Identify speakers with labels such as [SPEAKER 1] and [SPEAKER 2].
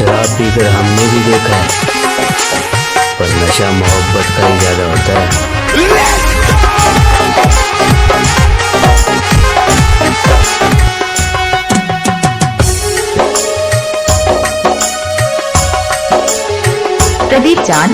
[SPEAKER 1] शराब पीकर हमने भी देखा है, पर नशा मोहब्बत का ही ज्यादा होता है।
[SPEAKER 2] प्रदीप चांद